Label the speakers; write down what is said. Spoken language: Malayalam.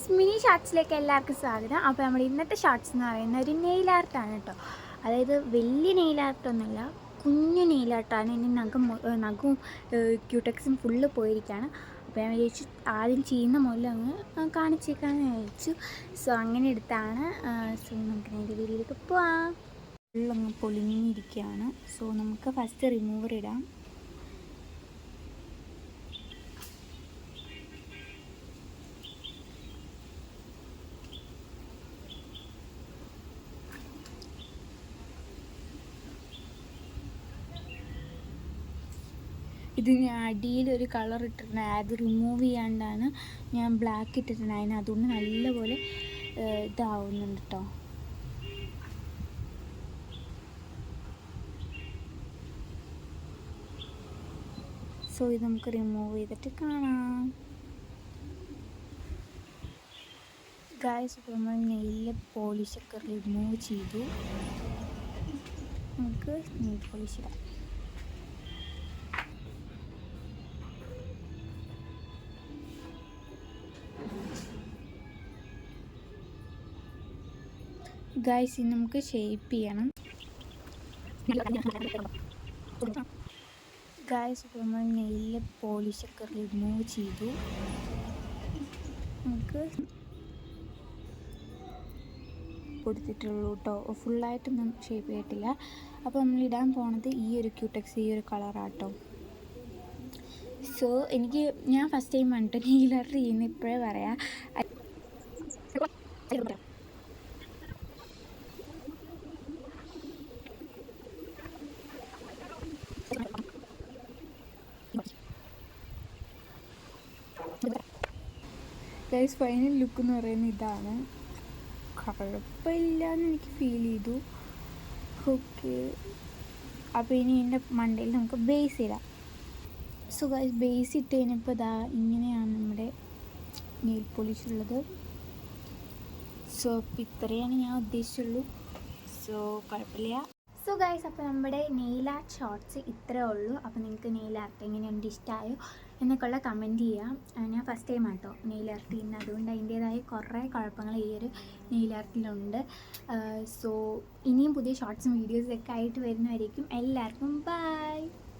Speaker 1: ഫ്രണ്ട്സ്, മിനി ഷോർട്സിലേക്ക് എല്ലാവർക്കും സ്വാഗതം. അപ്പോൾ നമ്മുടെ ഇന്നത്തെ ഷോർട്സ് എന്ന് പറയുന്ന ഒരു നെയിൽ ആർട്ടാണ് കേട്ടോ. അതായത് വലിയ നെയിൽ ആർട്ടൊന്നുമല്ല, കുഞ്ഞു നെയിൽ ആർട്ടാണ്. ഇനി നഖവും ക്യൂടെക്സും ഫുള്ള് പോയിരിക്കുകയാണ്. അപ്പോൾ ഞാൻ വിചാരിച്ചു ആദ്യം ചെയ്യുന്ന മുതൽ അങ്ങ് കാണിച്ചേക്കാമെന്ന് വിചാരിച്ചു. സോ അങ്ങനെ എടുത്താണ്. സോ നമുക്ക് അതിൻ്റെ വീഡിയോയിലേക്ക് പോവാം. ഫുള്ളങ്ങ് പൊളിഞ്ഞിരിക്കുകയാണ്. സോ നമുക്ക് ഫസ്റ്റ് റിമൂവർ ഇടാം. ഇത് ഞാൻ അടിയിലൊരു കളർ ഇട്ടിട്ടുണ്ട്, അത് റിമൂവ് ചെയ്യാണ്ടാണ് ഞാൻ ബ്ലാക്ക് ഇട്ടിട്ടുണ്ട്. അതുകൊണ്ട് നല്ലപോലെ ഇതാവുന്നുണ്ട് കേട്ടോ. സോ ഇത് നമുക്ക് റിമൂവ് ചെയ്തിട്ട് കാണാം. ഗായ്സ്, ഇപ്പോൾ നമ്മൾ നെയിൽ പോളിഷൊക്കെ റിമൂവ് ചെയ്തു. നമുക്ക് നെയിൽ പോളിഷ് ഇടാം. ഗായ്സ്, ഇനി നമുക്ക് ഷേപ്പ് ചെയ്യണം. ഗായ്സ്, ഇപ്പോൾ നമ്മൾ നെയിൽ പോളിഷൊക്കെ റിമൂവ് ചെയ്തു. നമുക്ക് കൊടുത്തിട്ടുള്ളൂ കേട്ടോ, ഫുള്ളായിട്ടൊന്നും ഷേപ്പ് ചെയ്തിട്ടില്ല. അപ്പോൾ നമ്മൾ ഇടാൻ പോണത് ഈ ഒരു ക്യൂടെക്സ്, ഈ ഒരു കളറാട്ടോ. സോ ഞാൻ ഫസ്റ്റ് ടൈം വന്നിട്ട് നെയിൽ ആർട്ട് ചെയ്യുന്ന ഇപ്പോഴേ പറയാം. ഗൈസ്, ഫൈനൽ ലുക്ക് എന്ന് പറയുന്നത് ഇതാണ്. കുഴപ്പമില്ലെന്ന് എനിക്ക് ഫീൽ ചെയ്തു. ഓക്കെ, അപ്പോൾ ഇനി എൻ്റെ മണ്ടയിൽ നമുക്ക് ബേസ് ഇടാം. സോ ഗൈസ്, ബേസ് ഇട്ട് കഴിഞ്ഞപ്പോൾ ഇതാ ഇങ്ങനെയാണ് നമ്മുടെ നെയിൽ പോളിഷ് ഉള്ളത്. സോ അപ്പോൾ ഇത്രയാണ് ഞാൻ ഉദ്ദേശിച്ചുള്ളൂ. സോ കുഴപ്പമില്ല. സോ ഗൈസ്, അപ്പോൾ നമ്മുടെ നെയിൽ ആർട്ട് ഷോർട്സ് ഇത്രേ ഉള്ളൂ. അപ്പോൾ നിങ്ങൾക്ക് നെയിൽ ആർട്ട് എങ്ങനെയുണ്ട്, ഇഷ്ടമായോ എന്നൊക്കെയുള്ള കമൻറ്റ് ചെയ്യാം. ഞാൻ ഫസ്റ്റ് ടൈം ആട്ടോ നെയിൽ ആർട്ട് ചെയ്യുന്നത്, അതുകൊണ്ട് അതിൻ്റേതായ കുറേ കുഴപ്പങ്ങൾ ഈ ഒരു നെയിൽ ആർട്ടിലുണ്ട്. സോ ഇനിയും പുതിയ ഷോർട്സും വീഡിയോസൊക്കെ ആയിട്ട് വരുന്നതായിരിക്കും. എല്ലാവർക്കും ബൈ.